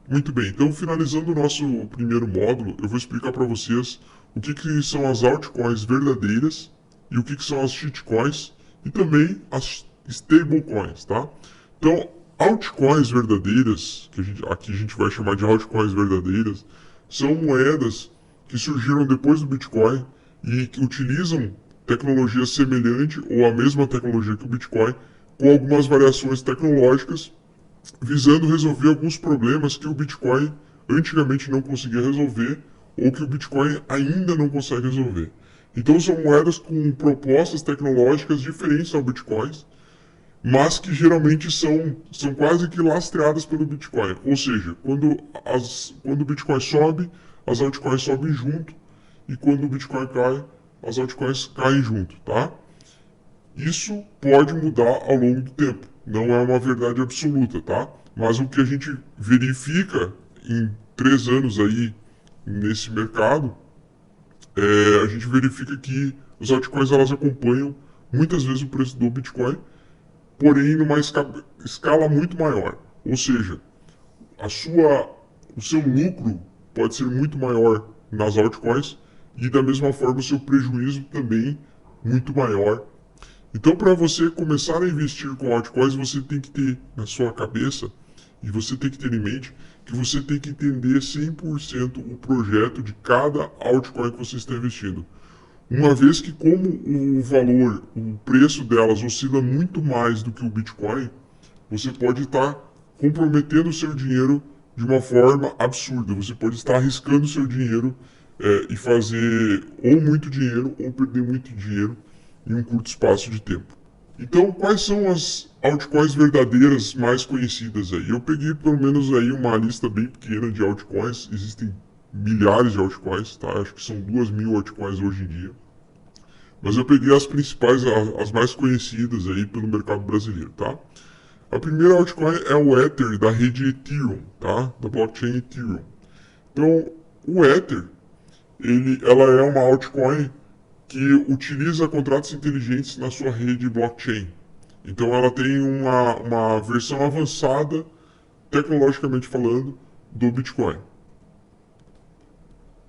Muito bem, então finalizando o nosso primeiro módulo, eu vou explicar para vocês o que são as altcoins verdadeiras e o que são as shitcoins e também as stablecoins, tá? Então, altcoins verdadeiras, aqui a gente vai chamar de altcoins verdadeiras, são moedas que surgiram depois do Bitcoin e que utilizam tecnologia semelhante ou a mesma tecnologia que o Bitcoin, com algumas variações tecnológicas visando resolver alguns problemas que o Bitcoin antigamente não conseguia resolver ou que o Bitcoin ainda não consegue resolver. Então são moedas com propostas tecnológicas diferentes ao Bitcoin, mas que geralmente são quase que lastreadas pelo Bitcoin. Ou seja, quando o Bitcoin sobe, as altcoins sobem junto, e quando o Bitcoin cai, as altcoins caem junto, tá? Isso pode mudar ao longo do tempo. Não é uma verdade absoluta, tá? Mas o que a gente verifica em 3 anos aí nesse mercado, a gente verifica que os altcoins elas acompanham muitas vezes o preço do Bitcoin, porém numa escala muito maior. Ou seja, a sua, o seu lucro pode ser muito maior nas altcoins e da mesma forma o seu prejuízo também muito maior. Então, para você começar a investir com altcoins, você tem que ter na sua cabeça e você tem que ter em mente que você tem que entender 100% o projeto de cada altcoin que você está investindo. Uma vez que como o valor, o preço delas oscila muito mais do que o Bitcoin, você pode estar comprometendo o seu dinheiro de uma forma absurda. Você pode estar arriscando o seu dinheiro e fazer ou muito dinheiro ou perder muito dinheiro em um curto espaço de tempo. Então, quais são as altcoins verdadeiras mais conhecidas aí? Eu peguei pelo menos aí uma lista bem pequena de altcoins. Existem milhares de altcoins, tá? Acho que são 2.000 altcoins hoje em dia. Mas eu peguei as principais, as mais conhecidas aí pelo mercado brasileiro, tá? A primeira altcoin é o Ether da rede Ethereum, tá? Da blockchain Ethereum. Então, o Ether, ela é uma altcoin que utiliza contratos inteligentes na sua rede blockchain. Então ela tem uma versão avançada, tecnologicamente falando, do Bitcoin.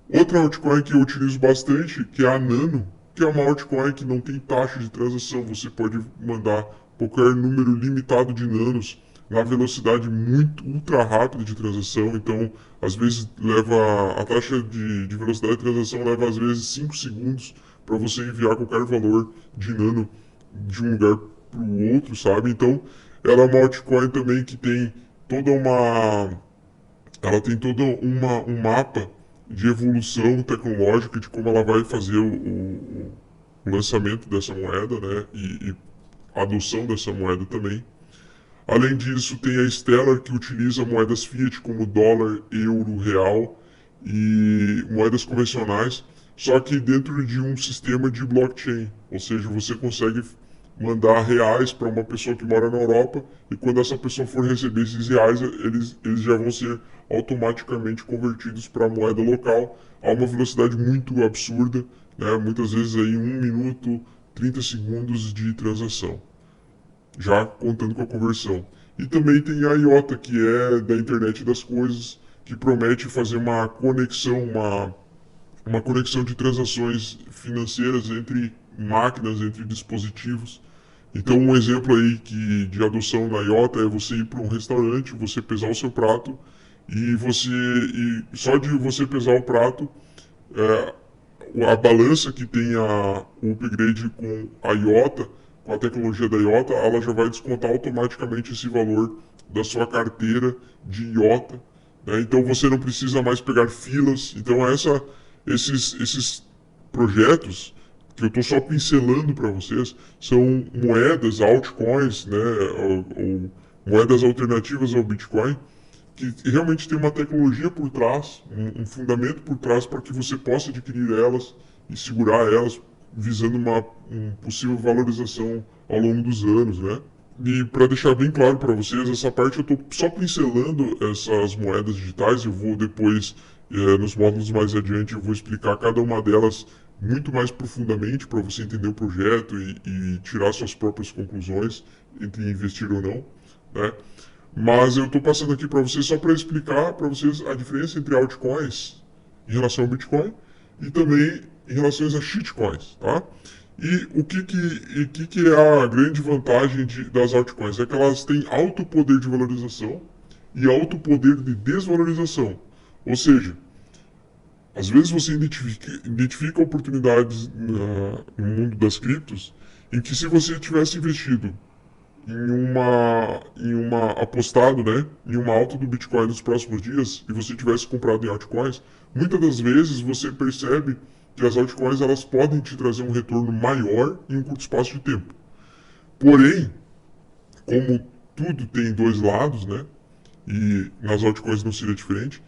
Outra altcoin que eu utilizo bastante, que é a Nano, que é uma altcoin que não tem taxa de transação. Você pode mandar qualquer número limitado de nanos na velocidade muito ultra rápida de transação. Então, às vezes leva a taxa de velocidade de transação leva às vezes 5 segundos para você enviar qualquer valor de nano de um lugar para o outro, sabe? Então, ela é uma altcoin também que tem toda uma ela tem um mapa de evolução tecnológica de como ela vai fazer o lançamento dessa moeda, né? E a adoção dessa moeda também. Além disso, tem a Stellar, que utiliza moedas fiat como dólar, euro, real e moedas convencionais, só que dentro de um sistema de blockchain, ou seja, você consegue mandar reais para uma pessoa que mora na Europa e quando essa pessoa for receber esses reais, eles já vão ser automaticamente convertidos para a moeda local a uma velocidade muito absurda, né? Muitas vezes aí 1 minuto, 30 segundos de transação já contando com a conversão. E também tem a IOTA, que é da internet das coisas, que promete fazer uma conexão de transações financeiras entre máquinas, entre dispositivos. Então um exemplo aí de adoção na IOTA é você ir para um restaurante, você pesar o seu prato e só de você pesar o prato, é, a balança que tem o upgrade com a IOTA, com a tecnologia da IOTA, ela já vai descontar automaticamente esse valor da sua carteira de IOTA. Né? Então você não precisa mais pegar filas. Então esses projetos que eu estou só pincelando para vocês são moedas, altcoins, né, ou moedas alternativas ao Bitcoin, que realmente tem uma tecnologia por trás, um fundamento por trás para que você possa adquirir elas e segurar elas, visando uma possível valorização ao longo dos anos, né? E para deixar bem claro para vocês, essa parte eu estou só pincelando essas moedas digitais, eu vou depois, nos módulos mais adiante, eu vou explicar cada uma delas muito mais profundamente para você entender o projeto e tirar suas próprias conclusões entre investir ou não, né? Mas eu estou passando aqui para vocês só para explicar para vocês a diferença entre altcoins em relação ao Bitcoin e também em relação a shitcoins, tá? E o que é a grande vantagem das altcoins? É que elas têm alto poder de valorização e alto poder de desvalorização. Ou seja, às vezes você identifica oportunidades no mundo das criptos em que se você tivesse investido em uma apostado, né, em uma alta do Bitcoin nos próximos dias e você tivesse comprado em altcoins, muitas das vezes você percebe que as altcoins elas podem te trazer um retorno maior em um curto espaço de tempo. Porém, como tudo tem dois lados, né, e nas altcoins não seria diferente,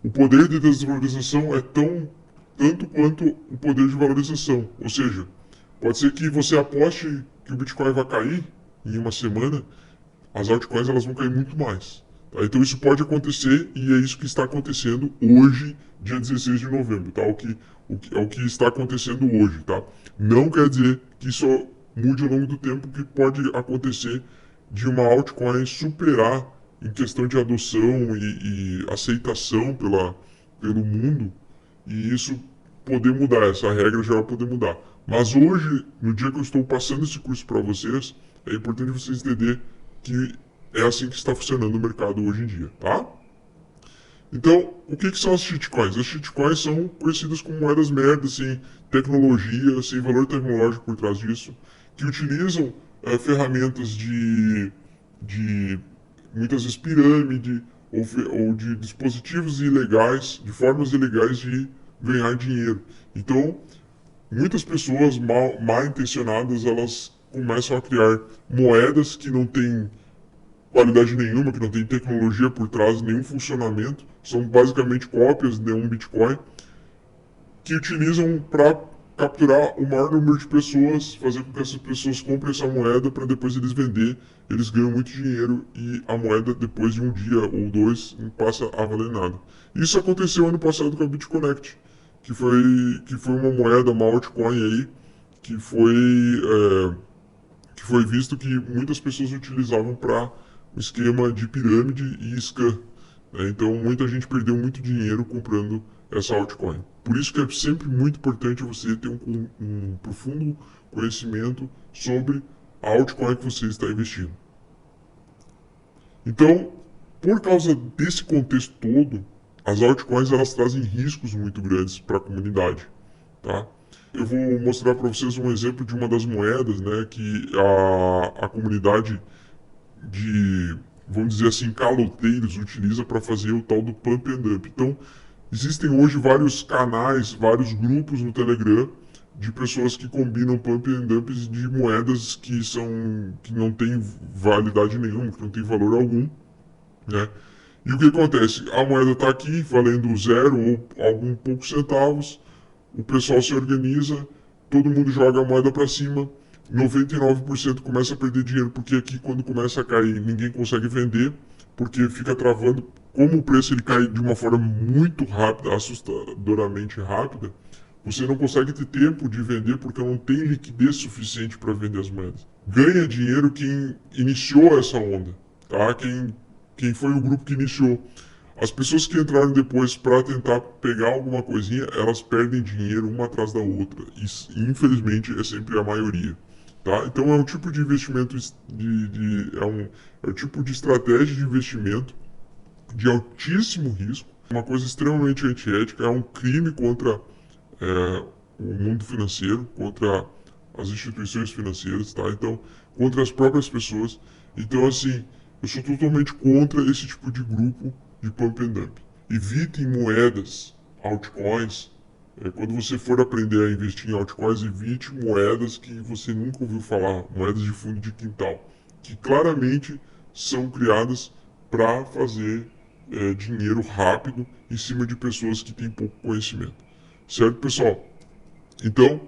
o poder de desvalorização é tanto quanto o poder de valorização. Ou seja, pode ser que você aposte que o Bitcoin vai cair em uma semana, as altcoins elas vão cair muito mais. Tá? Então isso pode acontecer e é isso que está acontecendo hoje, dia 16 de novembro. Tá? É o que está acontecendo hoje. Tá? Não quer dizer que isso mude ao longo do tempo, que pode acontecer de uma altcoin superar em questão de adoção e aceitação pelo mundo, e isso poder mudar, essa regra já vai poder mudar. Mas hoje, no dia que eu estou passando esse curso para vocês, é importante vocês entenderem que é assim que está funcionando o mercado hoje em dia, tá? Então, o que são as shitcoins? As shitcoins são conhecidas como moedas merda, sem tecnologia, sem valor tecnológico por trás disso, que utilizam ferramentas de muitas vezes pirâmide ou de dispositivos ilegais, de formas ilegais de ganhar dinheiro. Então, muitas pessoas mal intencionadas, elas começam a criar moedas que não têm qualidade nenhuma, que não tem tecnologia por trás, nenhum funcionamento, são basicamente cópias de um Bitcoin, que utilizam para capturar o maior número de pessoas, fazer com que essas pessoas comprem essa moeda para depois eles vender. Eles ganham muito dinheiro e a moeda, depois de um dia ou dois, não passa a valer nada. Isso aconteceu ano passado com a BitConnect, que foi uma moeda, uma altcoin aí, que foi visto que muitas pessoas utilizavam para um esquema de pirâmide e scam. Né? Então muita gente perdeu muito dinheiro comprando essa altcoin. Por isso que é sempre muito importante você ter um profundo conhecimento sobre a altcoin que você está investindo. Então, por causa desse contexto todo, as altcoins elas trazem riscos muito grandes para a comunidade. Tá? Eu vou mostrar para vocês um exemplo de uma das moedas, né, que a comunidade de, vamos dizer assim, caloteiros utiliza para fazer o tal do pump and dump. Então, existem hoje vários canais, vários grupos no Telegram de pessoas que combinam pump and dumps de moedas que não têm validade nenhuma, que não têm valor algum, né? E o que acontece? A moeda está aqui valendo zero ou algum poucos centavos, o pessoal se organiza, todo mundo joga a moeda para cima, 99% começa a perder dinheiro, porque aqui quando começa a cair ninguém consegue vender, porque fica travando. Como o preço ele cai de uma forma muito rápida, assustadoramente rápida, você não consegue ter tempo de vender porque não tem liquidez suficiente para vender as moedas. Ganha dinheiro quem iniciou essa onda, tá? Quem foi o grupo que iniciou. As pessoas que entraram depois para tentar pegar alguma coisinha, elas perdem dinheiro uma atrás da outra. Isso, infelizmente, é sempre a maioria. Tá? Então é um tipo de investimento, é um tipo de estratégia de investimento de altíssimo risco, uma coisa extremamente antiética, é um crime contra o mundo financeiro, contra as instituições financeiras, tá? Então, contra as próprias pessoas. Então, assim, eu sou totalmente contra esse tipo de grupo de pump and dump. Evitem moedas, altcoins. Quando você for aprender a investir em altcoins, evite moedas que você nunca ouviu falar, moedas de fundo de quintal, que claramente são criadas para fazer dinheiro rápido em cima de pessoas que têm pouco conhecimento. Certo, pessoal? Então,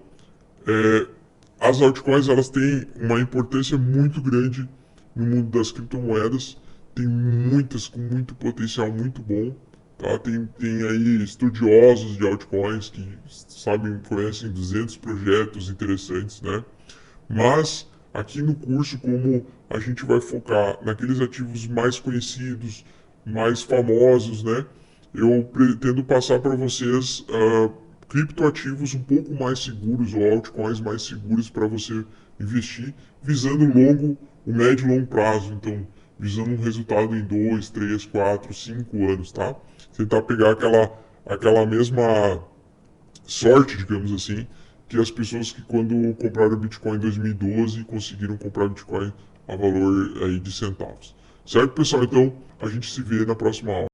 as altcoins elas têm uma importância muito grande no mundo das criptomoedas. Tem muitas com muito potencial muito bom. Tá? Tem aí estudiosos de altcoins que sabem, conhecem 200 projetos interessantes, né? Mas aqui no curso, como a gente vai focar naqueles ativos mais conhecidos, mais famosos, né? Eu pretendo passar para vocês criptoativos um pouco mais seguros ou altcoins mais seguros para você investir, visando o médio e longo prazo. Então, visando um resultado em 2, 3, 4, 5 anos, tá? Tentar pegar aquela mesma sorte, digamos assim, que as pessoas que quando compraram Bitcoin em 2012 conseguiram comprar Bitcoin a valor aí de centavos. Certo, pessoal? Então, a gente se vê na próxima aula.